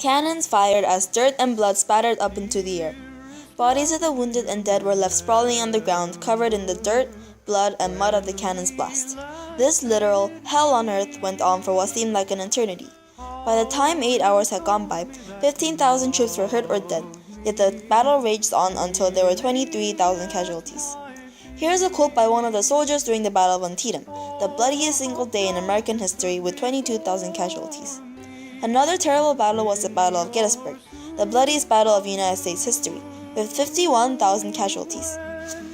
Cannons fired as dirt and blood spattered up into the air. Bodies of the wounded and dead were left sprawling on the ground, covered in the dirt, blood, and mud of the cannon's blast. This literal hell on earth went on for what seemed like an eternity. By the time 8 hours had gone by, 15,000 troops were hurt or dead, yet the battle raged on until there were 23,000 casualties. Here's a quote by one of the soldiers during the Battle of Antietam, the bloodiest single day in American history with 22,000 casualties. Another terrible battle was the Battle of Gettysburg, the bloodiest battle of United States history, with 51,000 casualties.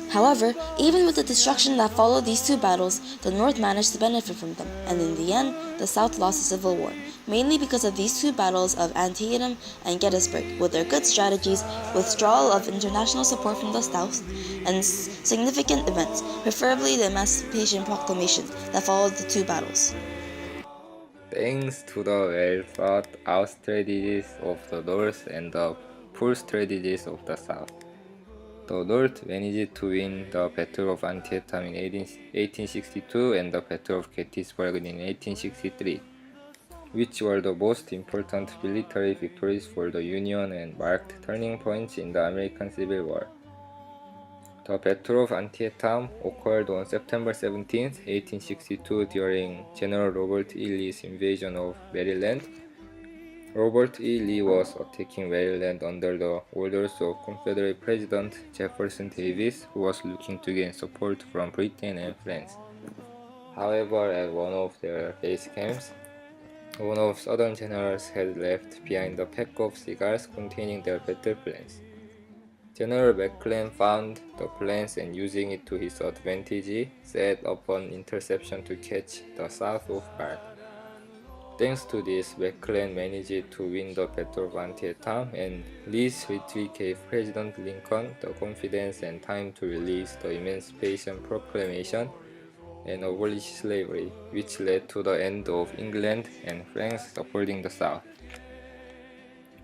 However, even with the destruction that followed these two battles, the North managed to benefit from them, and in the end, the South lost the Civil War, mainly because of these two battles of Antietam and Gettysburg, with their good strategies, withdrawal of international support from the South, and significant events, preferably the Emancipation Proclamation that followed the two battles. Thanks to the well-thought-out strategies of the North and the poor strategies of the South, the North managed to win the Battle of Antietam in 1862 and the Battle of Gettysburg in 1863, which were the most important military victories for the Union and marked turning points in the American Civil War. The Battle of Antietam occurred on September 17, 1862 during General Robert E. Lee's invasion of Maryland. Robert E. Lee was attacking Maryland under the orders of Confederate President Jefferson Davis, who was looking to gain support from Britain and France. However, at one of their base camps, one of Southern generals had left behind a pack of cigars containing their battle plans. General McClellan found the plans and, using it to his advantage, set up an interception to catch the South off guard. Thanks to this, McClellan managed to win the Battle of Antietam, and Lee's victory gave President Lincoln the confidence and time to release the Emancipation Proclamation and abolish slavery, which led to the end of England and France supporting the South.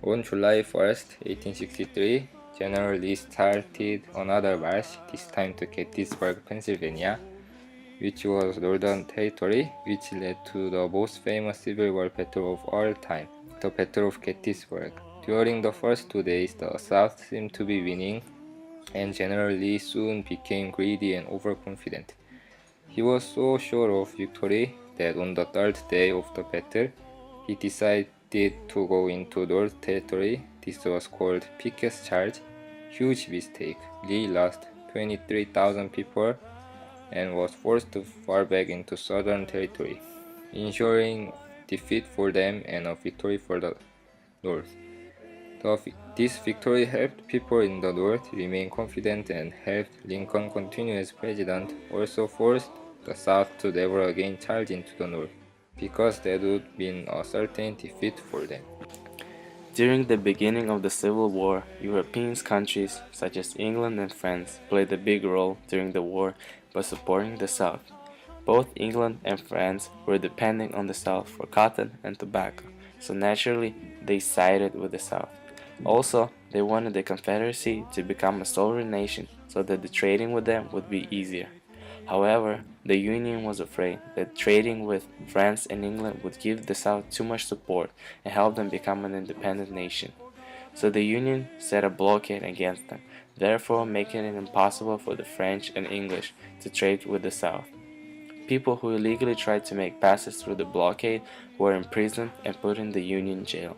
On July 1, 1863, General Lee started another march, this time to Gettysburg, Pennsylvania, which was Northern Territory, which led to the most famous Civil War battle of all time, the Battle of Gettysburg. During the first 2 days, the South seemed to be winning, and General Lee soon became greedy and overconfident. He was so sure of victory that on the third day of the battle, he decided to go into North Territory. This was called Pickett's Charge. Huge mistake. Lee lost 23,000 people and was forced to fall back into Southern Territory, ensuring defeat for them and a victory for the North. This victory helped people in the North remain confident and helped Lincoln continue as president, also forced the South to never again charge into the North, because that would mean a certain defeat for them. During the beginning of the Civil War, European countries such as England and France played a big role during the war by supporting the South. Both England and France were depending on the South for cotton and tobacco, so naturally they sided with the South. Also, they wanted the Confederacy to become a sovereign nation so that the trading with them would be easier. However, the Union was afraid that trading with France and England would give the South too much support and help them become an independent nation. So the Union set a blockade against them, therefore making it impossible for the French and English to trade with the South. People who illegally tried to make passes through the blockade were imprisoned and put in the Union jail.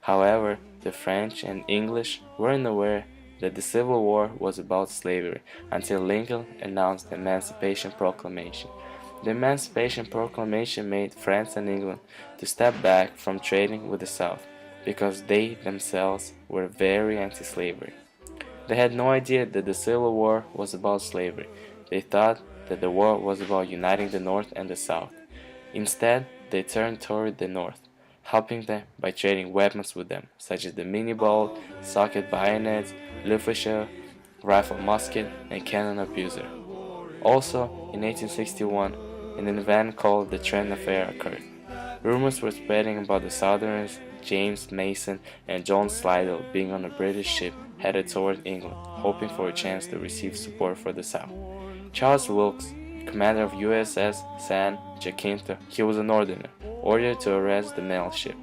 However, the French and English weren't aware that the Civil War was about slavery until Lincoln announced the Emancipation Proclamation. The Emancipation Proclamation made France and England to step back from trading with the South because they themselves were very anti-slavery. They had no idea that the Civil War was about slavery. They thought that the war was about uniting the North and the South. Instead, they turned toward the North, helping them by trading weapons with them, such as the mini-bolt, socket bayonets, Luftwaffe, rifle musket, and cannon abuser. Also, in 1861, an event called the Trent Affair occurred. Rumors were spreading about the Southerners, James Mason and John Slidell, being on a British ship headed toward England, hoping for a chance to receive support for the South. Charles Wilkes, commander of USS San Jacinto, he was a Northerner, ordered to arrest the mail ship.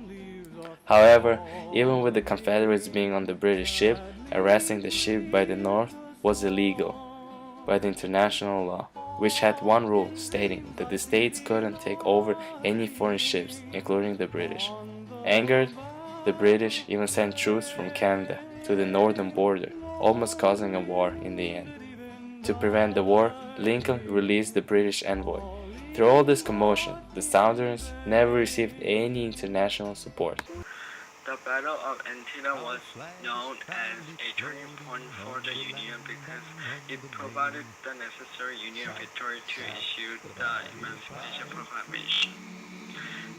However, even with the Confederates being on the British ship, arresting the ship by the North was illegal by the international law, which had one rule stating that the states couldn't take over any foreign ships, including the British. Angered, the British even sent troops from Canada to the northern border, almost causing a war in the end. To prevent the war, Lincoln released the British envoy. Through all this commotion, the Southerners never received any international support. The Battle of Antietam was known as a turning point for the Union because it provided the necessary Union victory to issue the Emancipation Proclamation.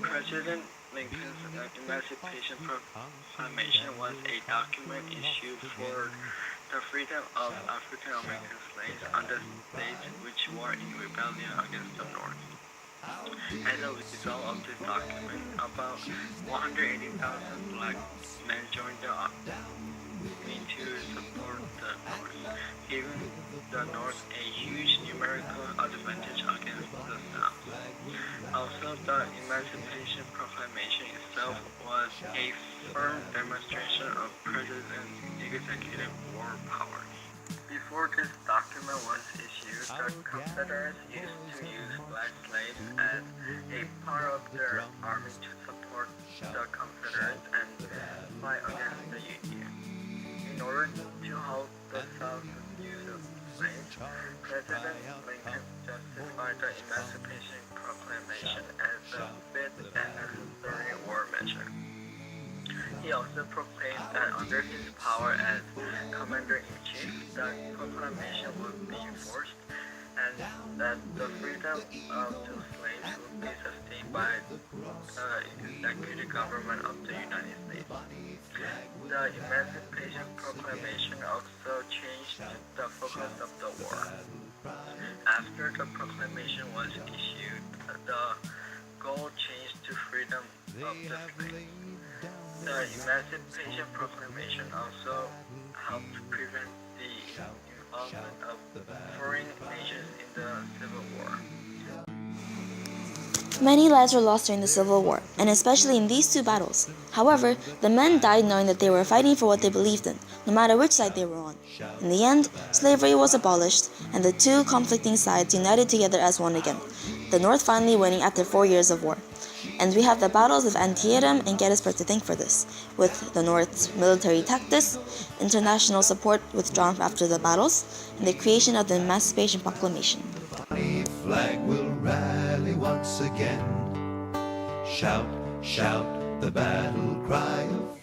President Lincoln's Emancipation Proclamation was a document issued for the freedom of African American slaves under states which were in rebellion against the North. As a result of this document, about 180,000 black men joined the army to support the North, giving the North a huge numerical advantage against the South. Also, the Emancipation Proclamation itself was a firm demonstration of President's executive war power. Before this document was issued, the Confederates used to use black slaves as a part of their army to support the Confederates and fight against the Union. In order to halt the South's use of slaves, President Lincoln justified the Emancipation Proclamation as a fit and necessary war measure. He also proclaimed that under his power as Commander-in-Chief, the proclamation would be enforced and that the freedom of the slaves would be sustained by the executive government of the United States. The Emancipation Proclamation also changed the focus of the war. After the proclamation was issued, the goal changed to freedom of the slaves. The Emancipation Proclamation also helped prevent the involvement of foreign nations in the Civil War. Many lives were lost during the Civil War, and especially in these two battles. However, the men died knowing that they were fighting for what they believed in, no matter which side they were on. In the end, slavery was abolished, and the two conflicting sides united together as one again, the North finally winning after 4 years of war. And we have the battles of Antietam and Gettysburg to thank for this, with the North's military tactics, international support withdrawn after the battles, and the creation of the Emancipation Proclamation. The flag will rally once again. Shout, shout the battle cry of